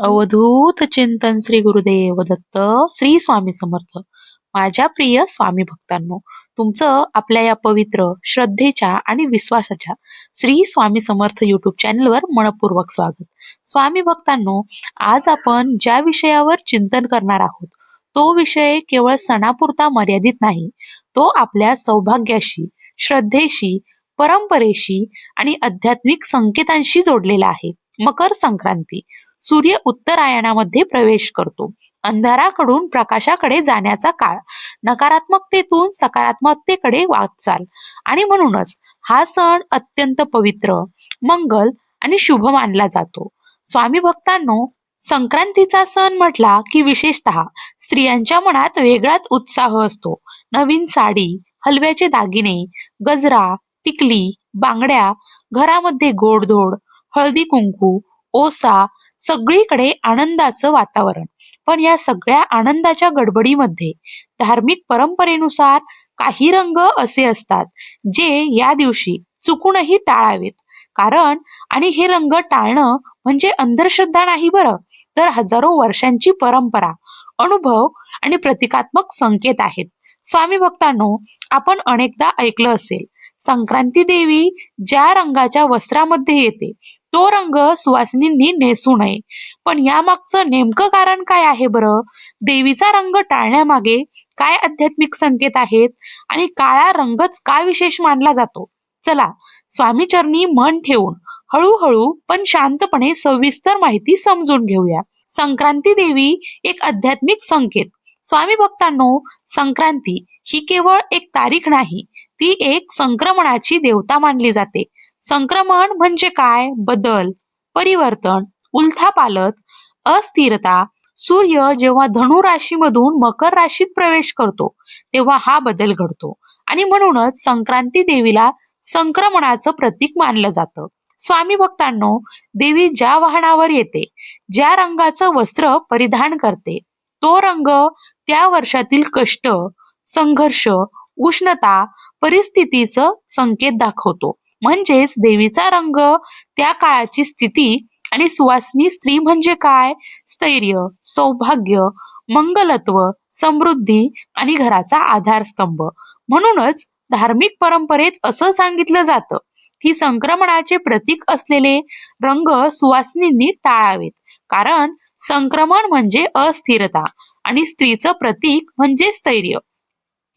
अवधूत चिंतन श्री गुरुदेव दत्त श्री स्वामी समर्थ. माझ्या प्रिय स्वामी भक्तांनो, तुमचं आपल्या या पवित्र श्रद्धेच्या आणि विश्वासाच्या श्री स्वामी समर्थ युट्यूब चॅनलवर मनपूर्वक स्वागत. स्वामी भक्तांनो, आज आपण ज्या विषयावर चिंतन करणार आहोत तो विषय केवळ सणापुरता मर्यादित नाही. तो आपल्या सौभाग्याशी, श्रद्धेशी, परंपरेशी आणि आध्यात्मिक संकेतांशी जोडलेला आहे. मकर संक्रांती. सूर्य उत्तरायणामध्ये प्रवेश करतो. अंधाराकडून प्रकाशाकडे जाण्याचा काळ, नकारात्मकतेतून सकारात्मकतेकडे वाटचाल. आणि म्हणूनच हा सण अत्यंत पवित्र, मंगल आणि शुभ मानला जातो. स्वामी भक्तांनो, संक्रांतीचा सण म्हटला की विशेषतः स्त्रियांच्या मनात वेगळाच उत्साह असतो. नवीन साडी, हलव्याचे दागिने, गजरा, टिकली, बांगड्या, घरामध्ये गोडधोड, हळदी कुंकू, ओसा, सगळीकडे आनंदाचं वातावरण. पण या सगळ्या आनंदाच्या गडबडीमध्ये धार्मिक परंपरेनुसार काही रंग असे असतात जे या दिवशी चुकूनही टाळावेत. कारण आणि हे रंग टाळणं म्हणजे अंधश्रद्धा नाही बरं, तर हजारो वर्षांची परंपरा, अनुभव आणि प्रतिकात्मक संकेत आहेत. स्वामी भक्तांनो, आपण अनेकदा ऐकलं असेल, संक्रांती देवी ज्या रंगाच्या वस्त्रामध्ये येते तो रंग सुवासिनींनी नेसू नये. पण यामागचं नेमकं कारण काय आहे बरं? देवीचा रंग टाळण्यामागे काय आध्यात्मिक संकेत आहेत आणि काळा रंगच का विशेष मानला जातो? चला, स्वामीचरणी मन ठेवून हळूहळू पण शांतपणे सविस्तर माहिती समजून घेऊया. संक्रांती देवी एक आध्यात्मिक संकेत. स्वामी भक्तांनो, संक्रांती ही केवळ एक तारीख नाही, ती एक संक्रमणाची देवता मानली जाते. संक्रमण म्हणजे काय? बदल, परिवर्तन, उलथापालथ, अस्थिरता. सूर्य जेव्हा धनु राशीमधून मकर राशीत प्रवेश करतो तेव्हा हा बदल घडतो आणि म्हणूनच संक्रांती देवीला संक्रमणाचं प्रतीक मानलं जातं. स्वामी भक्तांनो, देवी ज्या वाहनावर येते, ज्या रंगाचं वस्त्र परिधान करते, तो रंग त्या वर्षातील कष्ट, संघर्ष, उष्णता, परिस्थितीचं संकेत दाखवतो. म्हणजेच देवीचा रंग त्या काळाची स्थिती. आणि सुवासिनी स्त्री म्हणजे काय? स्थैर्य, सौभाग्य, मंगलत्व, समृद्धी आणि घराचा आधारस्तंभ. म्हणूनच धार्मिक परंपरेत असं सांगितलं जातं की संक्रमणाचे प्रतीक असलेले रंग सुवासिनींनी टाळावेत. कारण संक्रमण म्हणजे अस्थिरता आणि स्त्रीचं प्रतीक म्हणजे स्थैर्य.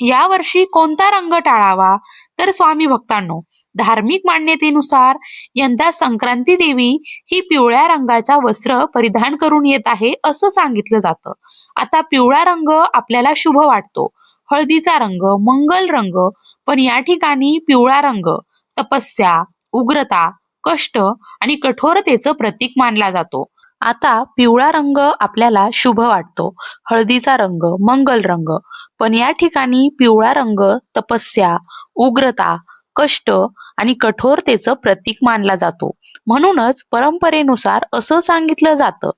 या वर्षी कोणता रंग टाळावा? तर स्वामी भक्तांनो, धार्मिक मान्यतेनुसार यंदा संक्रांती देवी ही पिवळ्या रंगाचा वस्त्र परिधान करून येत आहे असं सांगितलं जातं. आता पिवळा रंग आपल्याला शुभ वाटतो, हळदीचा रंग मंगल रंग, पण या ठिकाणी पिवळा रंग तपस्या, उग्रता, कष्ट आणि कठोरतेचं प्रतीक मानला जातो. आता पिवळा रंग आपल्याला शुभ वाटतो, हळदीचा रंग मंगल रंग, पण या ठिकाणी पिवळा रंग तपस्या, उग्रता, कष्ट आणि कठोरतेचं प्रतीक मानला जातो. म्हणूनच परंपरेनुसार असं सांगितलं जातं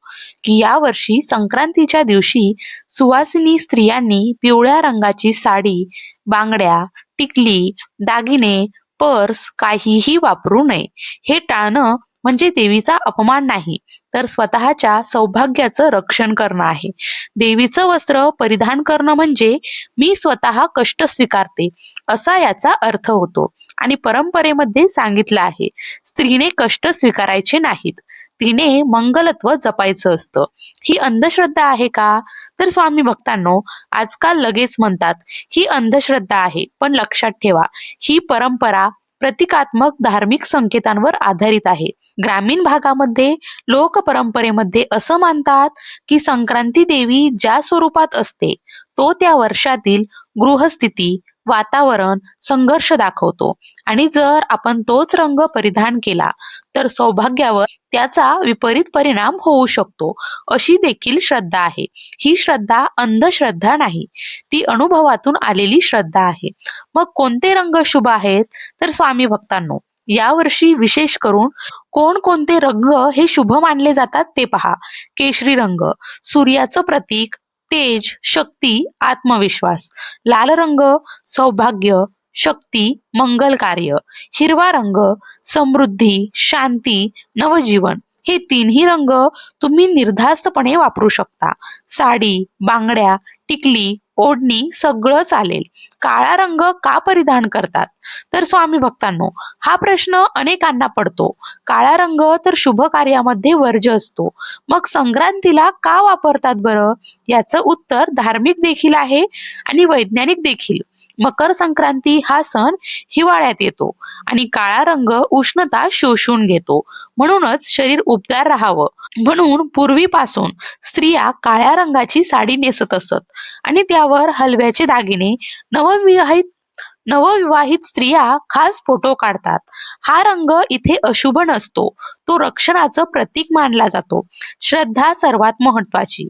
की यावर्षी संक्रांतीच्या दिवशी सुवासिनी स्त्रियांनी पिवळ्या रंगाची साडी, बांगड्या, टिकली, दागिने, पर्स काहीही वापरू नये. हे टाळणं म्हणजे देवीचा अपमान नाही, तर स्वतःच्या सौभाग्याचं रक्षण करणं आहे. देवीचं वस्त्र परिधान करणं म्हणजे मी स्वतः कष्ट स्वीकारते असा याचा अर्थ होतो. आणि परंपरेमध्ये सांगितलं आहे, स्त्रीने कष्ट स्वीकारायचे नाहीत, तिने मंगलत्व जपायचं असतं. ही अंधश्रद्धा आहे का? तर स्वामी भक्तांनो, आजकाल लगेच म्हणतात ही अंधश्रद्धा आहे, पण लक्षात ठेवा, ही परंपरा प्रतिकात्मक धार्मिक संकेतांवर आधारित आहे. ग्रामीण भागामध्ये लोक परंपरेमध्ये असं मानतात की संक्रांती देवी ज्या स्वरूपात असते तो त्या वर्षातील गृहस्थिती, वातावरण, संघर्ष दाखवतो. आणि जर आपण तोच रंग परिधान केला तर सौभाग्यावर त्याचा विपरीत परिणाम होऊ शकतो, अशी देखील श्रद्धा आहे. ही श्रद्धा अंधश्रद्धा नाही, ती अनुभवातून आलेली श्रद्धा आहे. मग कोणते रंग शुभ आहेत? तर स्वामी भक्तांनो, यावर्षी विशेष करून कोणकोणते रंग हे शुभ मानले जातात ते पहा. केशरी रंग सूर्याचं प्रतीक, तेज, शक्ती, आत्मविश्वास. लाल रंग सौभाग्य, शक्ती, मंगल कार्य. हिरवा रंग समृद्धी, शांती, नवजीवन. हे तीनही रंग तुम्ही निर्धास्तपणे वापरू शकता. साडी, बांगड्या, टिकली, ओढणी सगळं चालेल. काळा रंग का परिधान करतात? तर स्वामी भक्तांनो, हा प्रश्न अनेकांना पडतो. काळा रंग तर शुभ कार्यामध्ये वर्ज्य असतो. मग संक्रांतीला का वापरतात बरं? याचं उत्तर धार्मिक देखील आहे आणि वैज्ञानिक देखील. मकर संक्रांती हा सण हिवाळ्यात येतो आणि काळा रंग उष्णता शोषून घेतो. म्हणूनच शरीर उबदार राहावं म्हणून पूर्वीपासून स्त्रिया काळ्या रंगाची साडी नेसत असत आणि त्यावर हलव्याचे दागिने. नवविवाहित नवविवाहित स्त्रिया खास फोटो काढतात. हा रंग इथे अशुभ नसतो, तो रक्षणाचं प्रतीक मानला जातो. श्रद्धा सर्वात महत्वाची.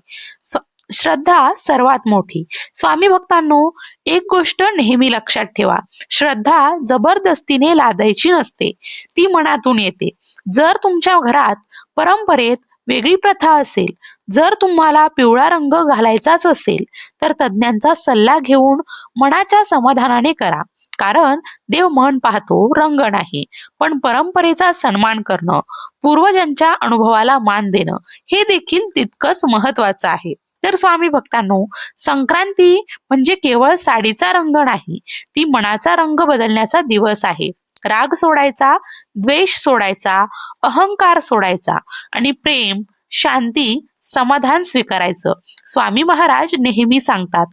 श्रद्धा सर्वात मोठी. स्वामी भक्तांनो, एक गोष्ट नेहमी लक्षात ठेवा. श्रद्धा जबरदस्तीने लादायची नसते, ती मनातून येते. जर तुमच्या घरात परंपरेत वेगळी प्रथा असेल, जर तुम्हाला पिवळा रंग घालायचाच असेल, तर तज्ज्ञांचा सल्ला घेऊन मनाच्या समाधानाने करा. कारण देव मन पाहतो, रंग नाही. पण परंपरेचा सन्मान करणं, पूर्वजांच्या अनुभवाला मान देणं हे देखील तितकंच महत्वाचं आहे. तर स्वामी भक्तांनो, संक्रांती म्हणजे केवळ साडीचा रंग नाही, ती मनाचा रंग बदलण्याचा दिवस आहे. राग सोडायचा, द्वेष सोडायचा, अहंकार सोडायचा आणि प्रेम, शांती, समाधान स्वीकारायचं. स्वामी महाराज नेहमी सांगतात,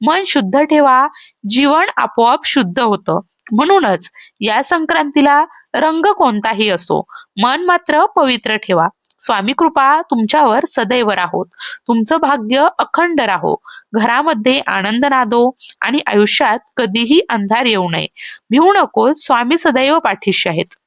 मन शुद्ध ठेवा, जीवन आपोआप शुद्ध होतं. म्हणूनच या संक्रांतीला रंग कोणताही असो, मन मात्र पवित्र ठेवा. स्वामी कृपा तुमच्यावर सदैव राहोत. तुमचं भाग्य अखंड राहो. घरामध्ये आनंद नांदो आणि आयुष्यात कधीही अंधार येऊ नये. भिवू नकोस, स्वामी सदैव पाठीशी आहेत.